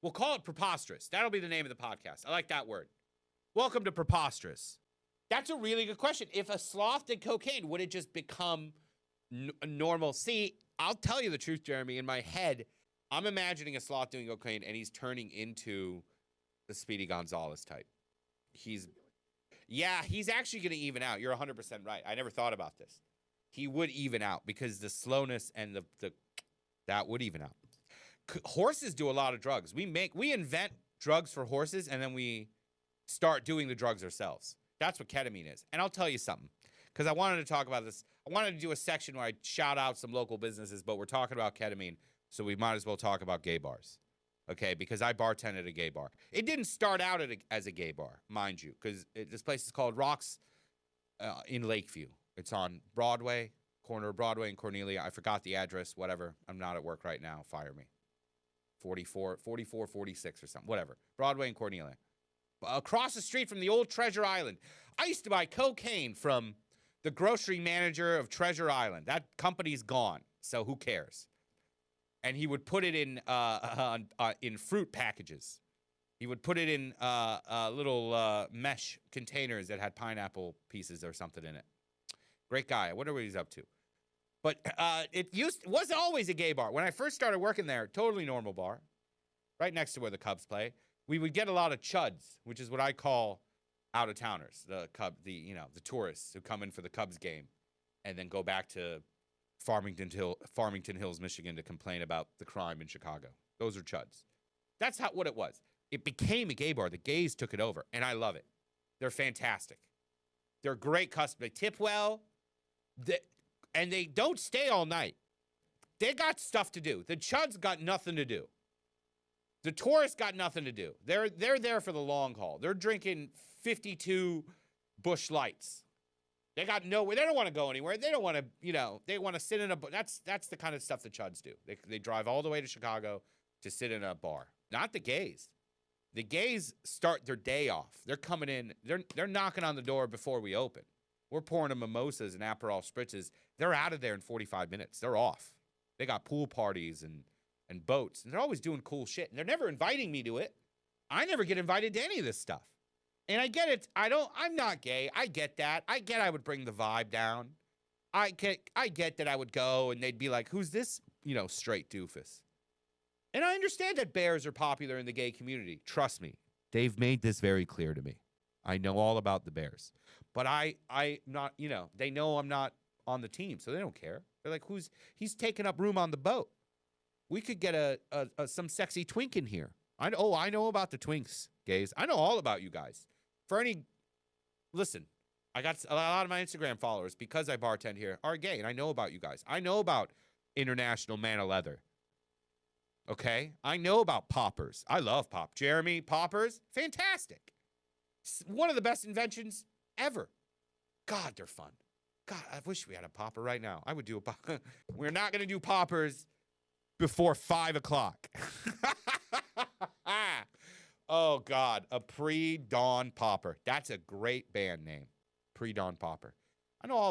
We'll call it Preposterous. That'll be the name of the podcast. I like that word. Welcome to Preposterous. That's a really good question. If a sloth did cocaine, would it just become normal? See, I'll tell you the truth, Jeremy. In my head, I'm imagining a sloth doing cocaine, and he's turning into the Speedy Gonzalez type. He's actually going to even out. You're 100% right. I never thought about this. He would even out because the slowness and that would even out. Horses do a lot of drugs. We invent drugs for horses, and then we start doing the drugs ourselves. That's what ketamine is. And I'll tell you something, because I wanted to talk about this. I wanted to do a section where I shout out some local businesses, but we're talking about ketamine, so we might as well talk about gay bars. Okay, because I bartended at a gay bar. It didn't start out as a gay bar, mind you, because this place is called Rocks in Lakeview. It's on Broadway, corner of Broadway and Cornelia. I forgot the address, whatever. I'm not at work right now. Fire me. 44, 46 or something, whatever. Broadway and Cornelia. Across the street from the old Treasure Island. I used to buy cocaine from the grocery manager of Treasure Island. That company's gone, so who cares? And he would put it in fruit packages. He would put it in little mesh containers that had pineapple pieces or something in it. Great guy. I wonder what he's up to. But it wasn't always a gay bar. When I first started working there, totally normal bar, right next to where the Cubs play. We would get a lot of chuds, which is what I call out-of-towners, the tourists who come in for the Cubs game and then go back to Farmington Hills, Michigan, to complain about the crime in Chicago. Those are chuds. That's what it was. It became a gay bar. The gays took it over, and I love it. They're fantastic. They're great customers. They tip well, and they don't stay all night. They got stuff to do. The chuds got nothing to do. The tourists got nothing to do. They're there for the long haul. They're drinking 52 Busch Lights. They got nowhere. They don't want to go anywhere. They don't want to, they want to sit in a bar. That's the kind of stuff the chuds do. They drive all the way to Chicago to sit in a bar. Not the gays. The gays start their day off. They're coming in. They're knocking on the door before we open. We're pouring them mimosas and Aperol spritzes. They're out of there in 45 minutes. They're off. They got pool parties and boats. And they're always doing cool shit. And they're never inviting me to it. I never get invited to any of this stuff. And I get it. I'm not gay. I get that. I get I would bring the vibe down. I get that I would go and they'd be like, who's this, straight doofus? And I understand that bears are popular in the gay community. Trust me. They've made this very clear to me. I know all about the bears. But I not, they know I'm not on the team, so they don't care. They're like, he's taking up room on the boat. We could get some sexy twink in here. I know about the twinks, gays. I know all about you guys. Listen, I got a lot of my Instagram followers, because I bartend here, are gay, and I know about you guys. I know about International Man of Leather. Okay? I know about poppers. I love pop. Jeremy, poppers, fantastic. One of the best inventions ever. God, they're fun. God, I wish we had a popper right now. I would do a popper. We're not going to do poppers before 5 o'clock. Oh, God, a pre-dawn popper. That's a great band name, pre-dawn popper. I know all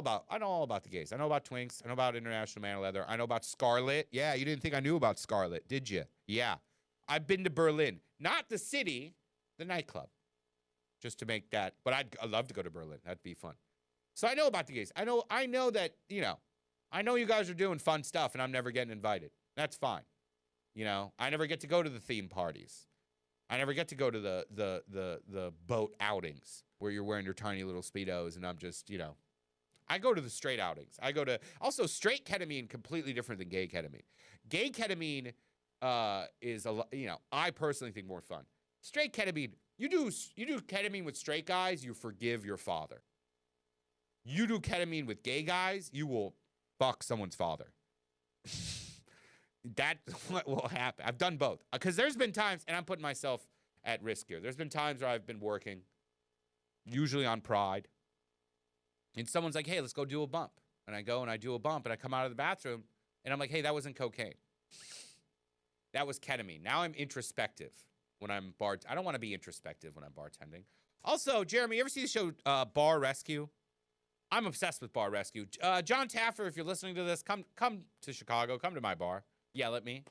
about the gays. I know about twinks. I know about International Man of Leather. I know about Scarlet. Yeah, you didn't think I knew about Scarlet, did you? Yeah. I've been to Berlin. Not the city, the nightclub. Just to make that. But I'd love to go to Berlin. That'd be fun. So I know about the gays. I know that, I know you guys are doing fun stuff and I'm never getting invited. That's fine. I never get to go to the theme parties. I never get to go to the boat outings where you're wearing your tiny little Speedos and I'm just, I go to the straight outings. Also straight ketamine, completely different than gay ketamine. Gay ketamine is, I personally think more fun. Straight ketamine, you do ketamine with straight guys, you forgive your father. You do ketamine with gay guys, you will fuck someone's father. That's what will happen. I've done both. Because there's been times, and I'm putting myself at risk here. There's been times where I've been working, usually on Pride, and someone's like, hey, let's go do a bump. And I go and I do a bump, and I come out of the bathroom, and I'm like, hey, that wasn't cocaine. That was ketamine. Now I'm introspective when I'm I don't want to be introspective when I'm bartending. Also, Jeremy, you ever see the show Bar Rescue? I'm obsessed with Bar Rescue. John Taffer, if you're listening to this, come to Chicago. Come to my bar. Yell at me.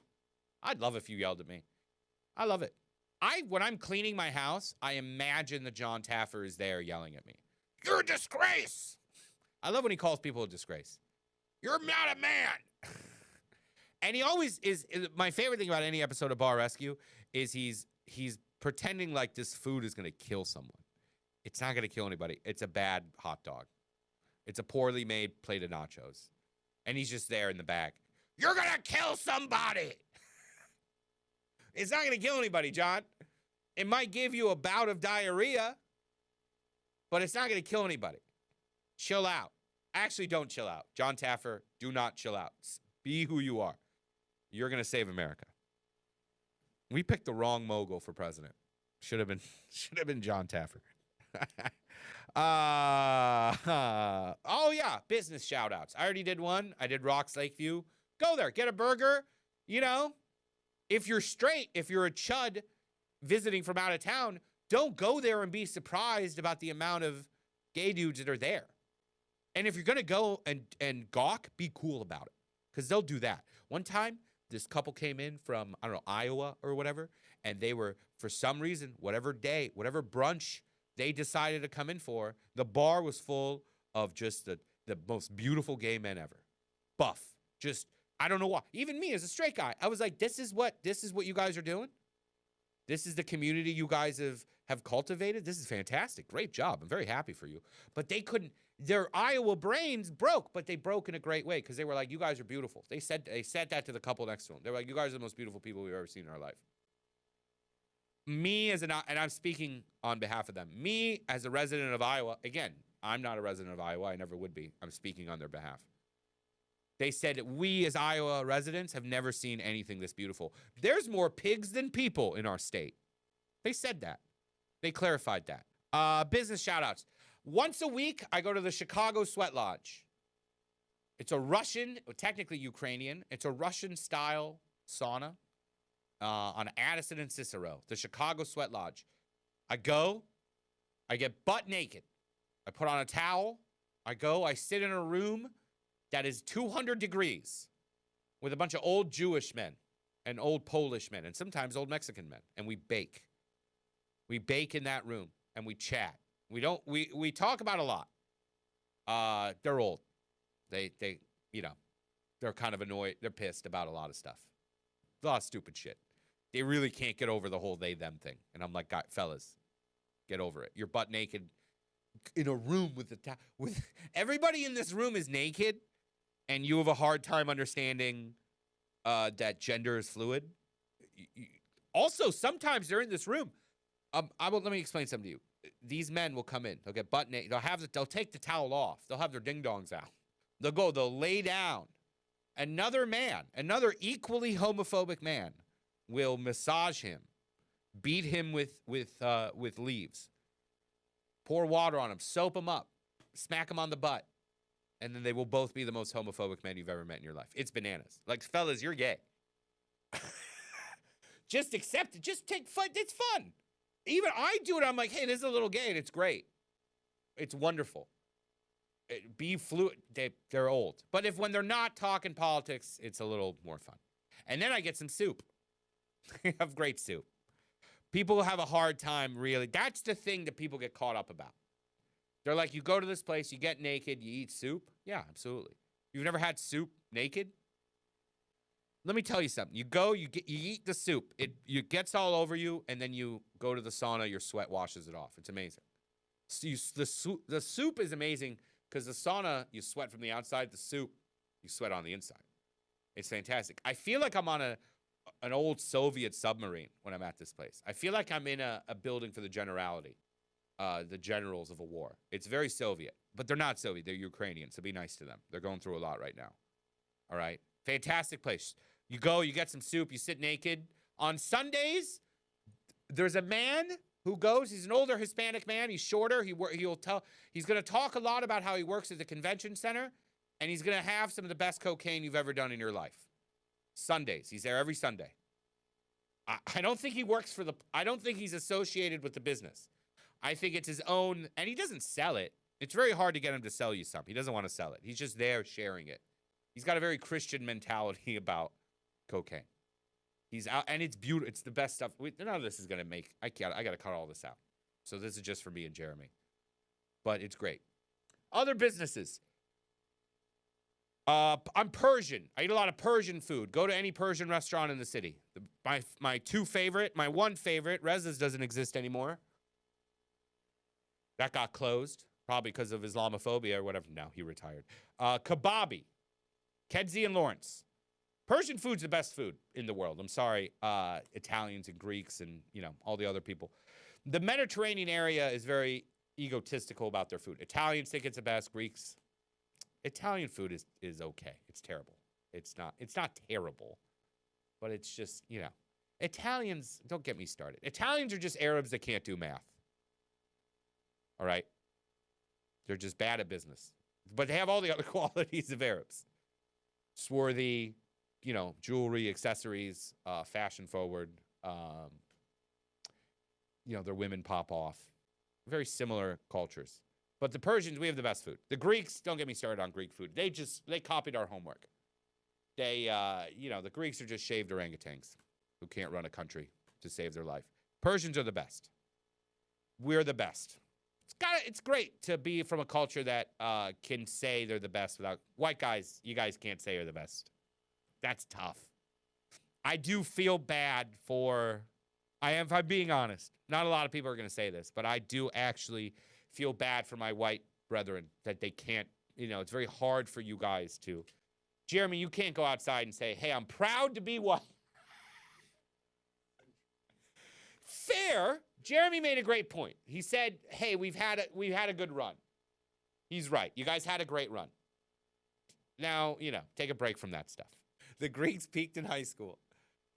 I'd love if you yelled at me. I love it. When I'm cleaning my house, I imagine that John Taffer is there yelling at me. You're a disgrace. I love when he calls people a disgrace. You're not a man. And he always is. My favorite thing about any episode of Bar Rescue is he's pretending like this food is going to kill someone. It's not going to kill anybody. It's a bad hot dog. It's a poorly made plate of nachos. And he's just there in the back. You're going to kill somebody. It's not going to kill anybody, John. It might give you a bout of diarrhea, but it's not going to kill anybody. Chill out. Actually, don't chill out. John Taffer, do not chill out. Be who you are. You're going to save America. We picked the wrong mogul for president. Should have been John Taffer. Oh, yeah. Business shout outs. I already did one. I did Rocks Lakeview. Go there. Get a burger. You know, if you're straight, if you're a chud visiting from out of town, don't go there and be surprised about the amount of gay dudes that are there. And if you're going to go and gawk, be cool about it. Because they'll do that. One time, this couple came in from, I don't know, Iowa or whatever, and they were, for some reason, whatever day, whatever brunch they decided to come in for, the bar was full of just the most beautiful gay men ever. Buff. Just, I don't know why. Even me as a straight guy, I was like, this is what you guys are doing? This is the community you guys have cultivated? This is fantastic. Great job. I'm very happy for you. But they couldn't, their Iowa brains broke, but they broke in a great way because they were like, you guys are beautiful. They said that to the couple next to them. They were like, you guys are the most beautiful people we've ever seen in our life. Me and I'm speaking on behalf of them. Me as a resident of Iowa, again, I'm not a resident of Iowa. I never would be. I'm speaking on their behalf. They said we as Iowa residents have never seen anything this beautiful. There's more pigs than people in our state. They said that. They clarified that. Business shout outs. Once a week, I go to the Chicago Sweat Lodge. It's a Russian, technically Ukrainian. It's a Russian-style sauna on Addison and Cicero, the Chicago Sweat Lodge. I go. I get butt naked. I put on a towel. I go. I sit in a room that is 200 degrees with a bunch of old Jewish men and old Polish men and sometimes old Mexican men, and we bake. We bake in that room, and we chat. We talk about a lot. They're old. They they're kind of annoyed. They're pissed about a lot of stuff. A lot of stupid shit. They really can't get over the whole they-them thing. And I'm like, God, fellas, get over it. You're butt naked in a room with with everybody in this room is naked, and you have a hard time understanding that gender is fluid. Also, sometimes they're in this room. Let me explain something to you. These men will come in. They'll get butt naked. They'll take the towel off. They'll have their ding-dongs out. They'll lay down. Another equally homophobic man will massage him, beat him with leaves, pour water on him, soap him up, smack him on the butt, and then they will both be the most homophobic men you've ever met in your life. It's bananas. Like, fellas, you're gay. Just accept it. Just take fun. It's fun. Even I do it. I'm like, hey, this is a little gay, and it's great. It's wonderful. Be fluid. They're old. But when they're not talking politics, it's a little more fun. And then I get some soup. I have great soup. People have a hard time, really. That's the thing that people get caught up about. They're like, you go to this place, you get naked, you eat soup. Yeah, absolutely. You've never had soup naked? Let me tell you something. You go, you eat the soup. It gets all over you, and then you go to the sauna, your sweat washes it off. It's amazing. So the soup is amazing because the sauna, you sweat from the outside. The soup, you sweat on the inside. It's fantastic. I feel like I'm on an old Soviet submarine when I'm at this place. I feel like I'm in a building for the generality, the generals of a war. It's very Soviet, but they're not Soviet. They're Ukrainian, so be nice to them. They're going through a lot right now. All right? Fantastic place. You go, you get some soup, you sit naked. On Sundays, there's a man who goes. He's an older Hispanic man. He's shorter. He's going to talk a lot about how he works at the convention center, and he's going to have some of the best cocaine you've ever done in your life. Sundays. He's there every Sunday. I don't think he works I don't think he's associated with the business. I think it's his own, and he doesn't sell it. It's very hard to get him to sell you something. He doesn't want to sell it. He's just there sharing it. He's got a very Christian mentality about cocaine. He's out, and it's beautiful. It's the best stuff. None of this is gonna make. I got to cut all this out. So this is just for me and Jeremy, but it's great. Other businesses. I'm Persian. I eat a lot of Persian food. Go to any Persian restaurant in the city. My one favorite, Reza's doesn't exist anymore. That got closed, probably because of Islamophobia or whatever. Now he retired. Kebabi, Kedzie and Lawrence. Persian food's the best food in the world. I'm sorry, Italians and Greeks and all the other people. The Mediterranean area is very egotistical about their food. Italians think it's the best. Greeks. Italian food is okay. It's terrible. It's not terrible, but it's just, Italians, don't get me started. Italians are just Arabs that can't do math. All right? They're just bad at business. But they have all the other qualities of Arabs. Swarthy, jewelry, accessories, fashion forward. Their women pop off. Very similar cultures. But the Persians, we have the best food. The Greeks, don't get me started on Greek food. They copied our homework. The Greeks are just shaved orangutans who can't run a country to save their life. Persians are the best. We're the best. It's great to be from a culture that can say they're the best without white guys. You guys can't say you're the best. That's tough. I do feel bad for. If I'm being honest, not a lot of people are going to say this, but I do actually feel bad for my white brethren that they can't, it's very hard for you guys to. Jeremy, you can't go outside and say, hey, I'm proud to be white. Fair. Jeremy made a great point. He said, hey, we've had a good run. He's right. You guys had a great run. Now, take a break from that stuff. The Greeks peaked in high school.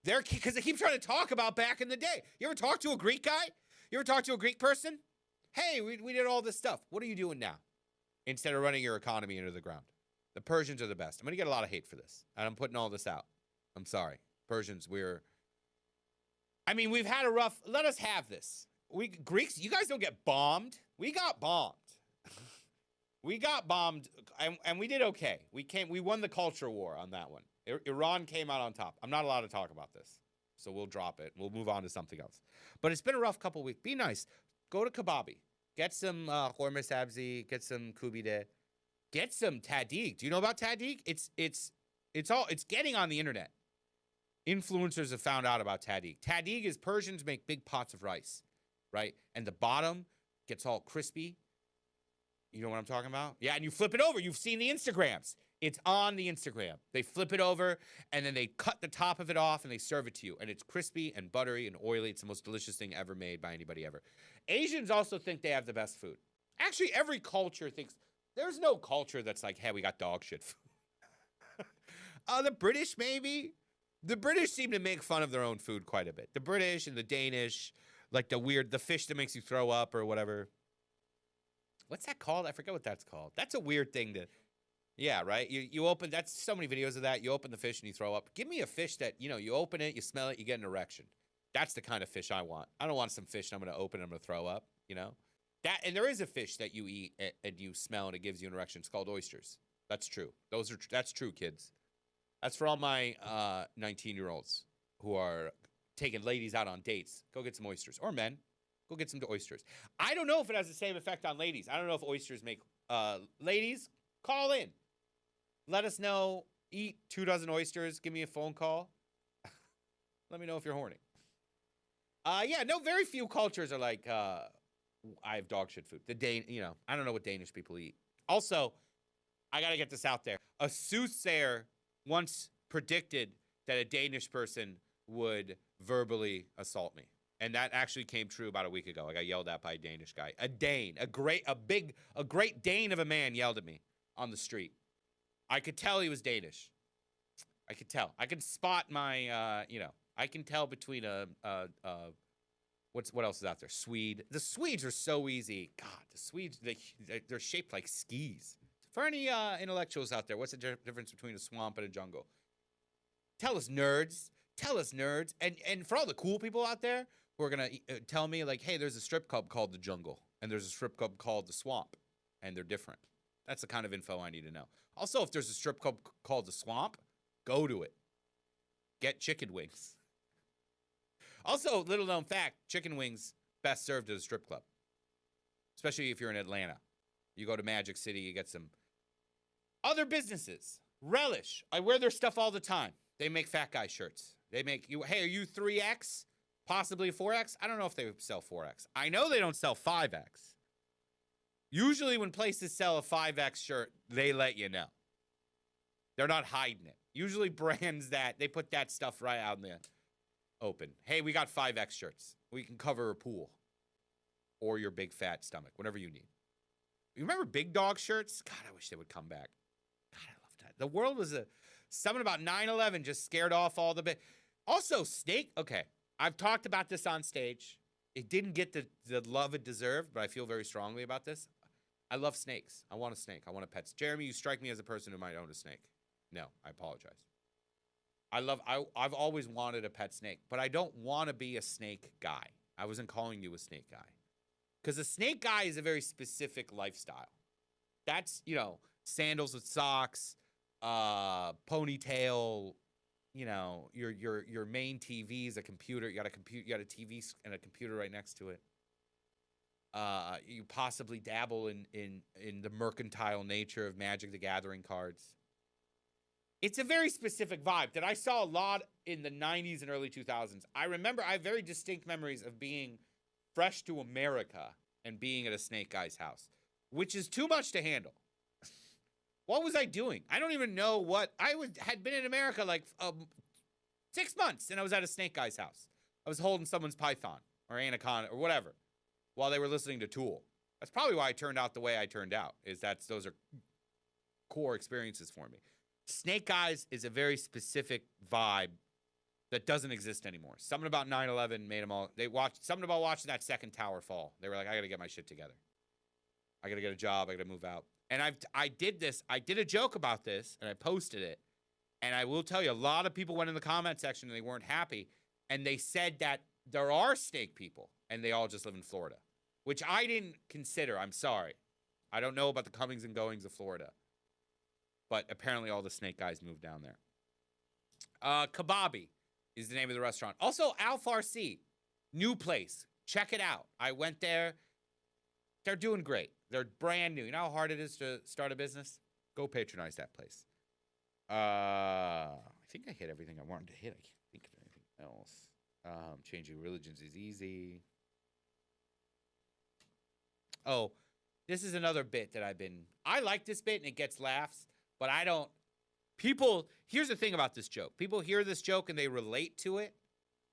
Because they keep trying to talk about back in the day. You ever talk to a Greek guy? You ever talk to a Greek person? Hey, we did all this stuff. What are you doing now? Instead of running your economy into the ground. The Persians are the best. I'm going to get a lot of hate for this. And I'm putting all this out. I'm sorry. Persians, we've had a rough, let us have this. Greeks, you guys don't get bombed. We got bombed. We got bombed, and we did okay. We won the culture war on that one. Iran came out on top. I'm not allowed to talk about this. So we'll drop it. We'll move on to something else. But it's been a rough couple weeks. Be nice. Go to Kebabi. Get some horme sabzi. Get some kubide. Get some tahdig. Do you know about tahdig? It's getting on the internet. Influencers have found out about tahdig. Tahdig is Persians make big pots of rice, right? And the bottom gets all crispy. You know what I'm talking about? Yeah, and you flip it over. You've seen the Instagrams. It's on the Instagram. They flip it over, and then they cut the top of it off, and they serve it to you. And it's crispy and buttery and oily. It's the most delicious thing ever made by anybody ever. Asians also think they have the best food. Actually, every culture thinks. There's no culture that's like, hey, we got dog shit food. The British, maybe. The British seem to make fun of their own food quite a bit. The British and the Danish, like the fish that makes you throw up or whatever. What's that called? I forget what that's called. That's a weird thing to... Yeah, right? You open... That's so many videos of that. You open the fish and you throw up. Give me a fish that, you open it, you smell it, you get an erection. That's the kind of fish I want. I don't want some fish and I'm going to open and I'm going to throw up, And there is a fish that you eat and you smell and it gives you an erection. It's called oysters. That's true. That's true, kids. That's for all my 19-year-olds who are taking ladies out on dates. Go get some oysters. Or men. Go get some oysters. I don't know if it has the same effect on ladies. I don't know if oysters make... ladies, call in. Let us know. Eat 2 dozen oysters. Give me a phone call. Let me know if you're horny. Very few cultures are like, I have dog shit food. I don't know what Danish people eat. Also, I got to get this out there. A soothsayer once predicted that a Danish person would verbally assault me. And that actually came true about a week ago. I got yelled at by a Danish guy. A Dane, a great Dane of a man yelled at me on the street. I could tell he was Danish. I could tell. I could spot my, I can tell between what else is out there? Swede. The Swedes are so easy. God, the Swedes, they're shaped like skis. For any intellectuals out there, what's the difference between a swamp and a jungle? Tell us, nerds. Tell us, nerds. And for all the cool people out there who are going to tell me, like, hey, there's a strip club called The Jungle, and there's a strip club called The Swamp, and they're different. That's the kind of info I need to know. Also, if there's a strip club called The Swamp, go to it. Get chicken wings. Also, little known fact, chicken wings best served at a strip club, especially if you're in Atlanta. You go to Magic City, you get some other businesses. Relish. I wear their stuff all the time. They make fat guy shirts. They make you, hey, are you 3X? Possibly 4X? I don't know if they sell 4X. I know they don't sell 5X. Usually when places sell a 5X shirt, they let you know. They're not hiding it. Usually brands that, they put that stuff right out in the open. Hey, we got 5X shirts. We can cover a pool. Or your big fat stomach, whatever you need. You remember big dog shirts? God, I wish they would come back. God, I love that. The world was something about 9/11 just scared off all the Also, snake. Okay, I've talked about this on stage. It didn't get the love it deserved, but I feel very strongly about this. I love snakes. I want a snake. I want a pet. Jeremy, you strike me as a person who might own a snake. No, I apologize. I've always wanted a pet snake, but I don't want to be a snake guy. I wasn't calling you a snake guy. Because a snake guy is a very specific lifestyle. That's, sandals with socks, ponytail, your main TV is a computer. You got a TV and a computer right next to it. You possibly dabble in the mercantile nature of Magic the Gathering cards. It's a very specific vibe that I saw a lot in the 90s and early 2000s. I have very distinct memories of being fresh to America and being at a snake guy's house, which is too much to handle. What was I doing? I don't even know what had been in America like 6 months, and I was at a snake guy's house. I was holding someone's python or anaconda or whatever while they were listening to Tool. That's probably why I turned out the way I turned out. Those are core experiences for me. Snake Eyes is a very specific vibe that doesn't exist anymore. Something about 9/11 made them all. Something about watching that second tower fall. They were like, I got to get my shit together. I got to get a job. I got to move out. And I did a joke about this, and I posted it. And I will tell you, a lot of people went in the comment section and they weren't happy. And they said that there are snake people, and they all just live in Florida, which I didn't consider. I'm sorry. I don't know about the comings and goings of Florida. But apparently all the snake guys moved down there. Kababi is the name of the restaurant. Also, Al Farsi, new place. Check it out. I went there. They're doing great. They're brand new. You know how hard it is to start a business? Go patronize that place. I think I hit everything I wanted to hit. I can't think of anything else. Changing religions is easy. Oh, this is another bit that I like this bit and it gets laughs, but I don't. Here's the thing about this joke. People hear this joke and they relate to it,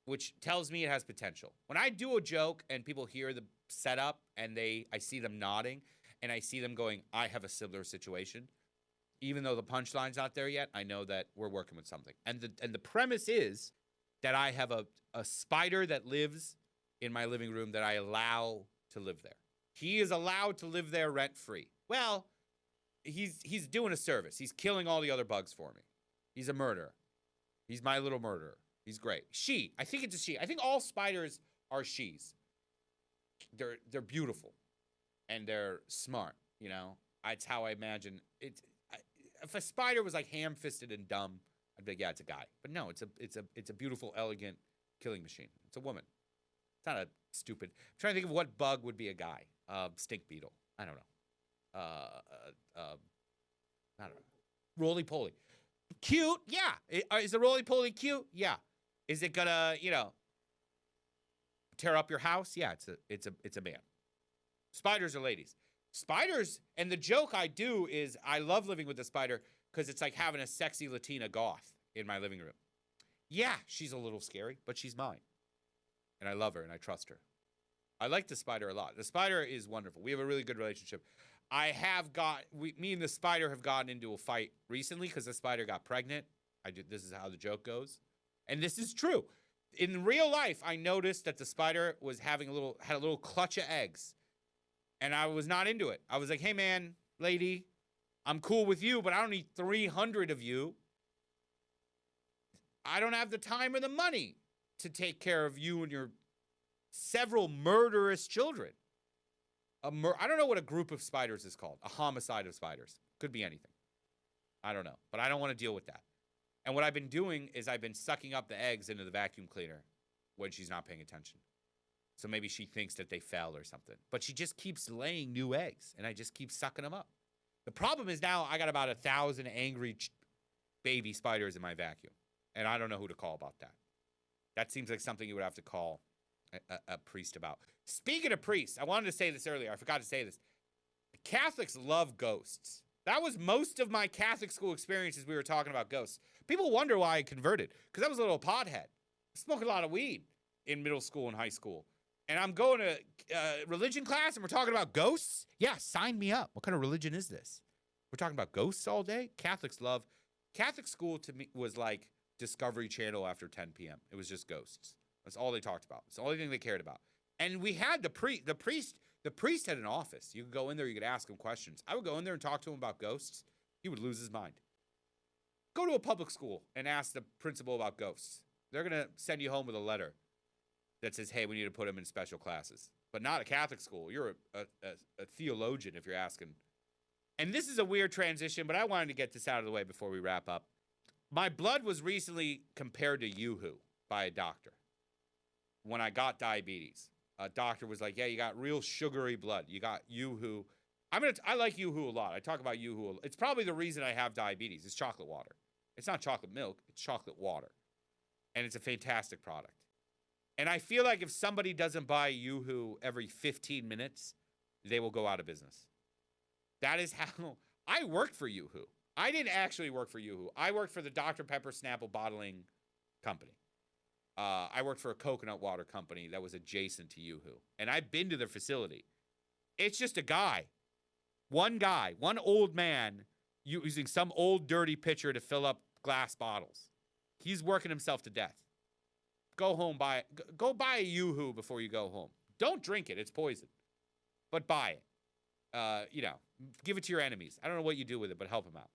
which tells me it has potential. When I do a joke and people hear the setup and I see them nodding and I see them going, I have a similar situation. Even though the punchline's not there yet, I know that we're working with something. And the premise is that I have a spider that lives in my living room that I allow to live there. He is allowed to live there rent-free. Well, he's doing a service. He's killing all the other bugs for me. He's a murderer. He's my little murderer. He's great. I think it's a she. I think all spiders are she's. They're beautiful, and they're smart. It's how I imagine it. If a spider was like ham-fisted and dumb, I'd be like, yeah, it's a guy. But no, it's a beautiful, elegant killing machine. It's a woman. It's not a stupid. I'm trying to think of what bug would be a guy. Stink beetle. I don't know. I don't know. Roly-poly. Cute? Yeah. Is a roly-poly cute? Yeah. Is it gonna, tear up your house? Yeah, it's a man. Spiders are ladies. Spiders, and the joke I do is I love living with a spider because it's like having a sexy Latina goth in my living room. Yeah, she's a little scary, but she's mine. And I love her and I trust her. I like the spider a lot. The spider is wonderful. We have a really good relationship. Me and the spider have gotten into a fight recently because the spider got pregnant. This is how the joke goes. And this is true. In real life, I noticed that the spider was had a little clutch of eggs. And I was not into it. I was like, hey, man, lady, I'm cool with you, but I don't need 300 of you. I don't have the time or the money to take care of you and your several murderous children. I don't know what a group of spiders is called. A homicide of spiders. Could be anything. I don't know. But I don't want to deal with that. And what I've been doing is I've been sucking up the eggs into the vacuum cleaner when she's not paying attention. So maybe she thinks that they fell or something. But she just keeps laying new eggs, and I just keep sucking them up. The problem is now I got about 1,000 angry baby spiders in my vacuum, and I don't know who to call about that. That seems like something you would have to call a priest about. Speaking of priests, I wanted to say this earlier. I forgot to say this. Catholics love ghosts. That was most of my Catholic school experiences. We were talking about ghosts. People wonder why I converted, because I was a little pothead. I smoked a lot of weed in middle school and high school. And I'm going to religion class, and we're talking about ghosts? Yeah, sign me up. What kind of religion is this? We're talking about ghosts all day? Catholics love. Catholic school to me was like Discovery Channel after 10 p.m. It was just ghosts. That's all they talked about. It's the only thing they cared about. And we had the priest. The priest had an office. You could go in there. You could ask him questions. I would go in there and talk to him about ghosts. He would lose his mind. Go to a public school and ask the principal about ghosts. They're going to send you home with a letter that says, hey, we need to put them in special classes. But not a Catholic school. You're a theologian if you're asking. And this is a weird transition, but I wanted to get this out of the way before we wrap up. My blood was recently compared to Yoo-hoo by a doctor. When I got diabetes, a doctor was like, yeah, you got real sugary blood. You got Yoo-hoo. I like Yoo-hoo a lot. I talk about Yoo-hoo. It's probably the reason I have diabetes. It's chocolate water. It's not chocolate milk. It's chocolate water. And it's a fantastic product. And I feel like if somebody doesn't buy Yoo-hoo every 15 minutes, they will go out of business. That is how I worked for Yoo-hoo. I didn't actually work for Yoo-hoo. I worked for the Dr. Pepper Snapple bottling company. I worked for a coconut water company that was adjacent to Yoo-hoo. And I've been to their facility. It's just a guy, one old man using some old dirty pitcher to fill up glass bottles. He's working himself to death. Go buy a Yoo-hoo before you go home. Don't drink it. It's poison. But buy it. Give it to your enemies. I don't know what you do with it, but help them out.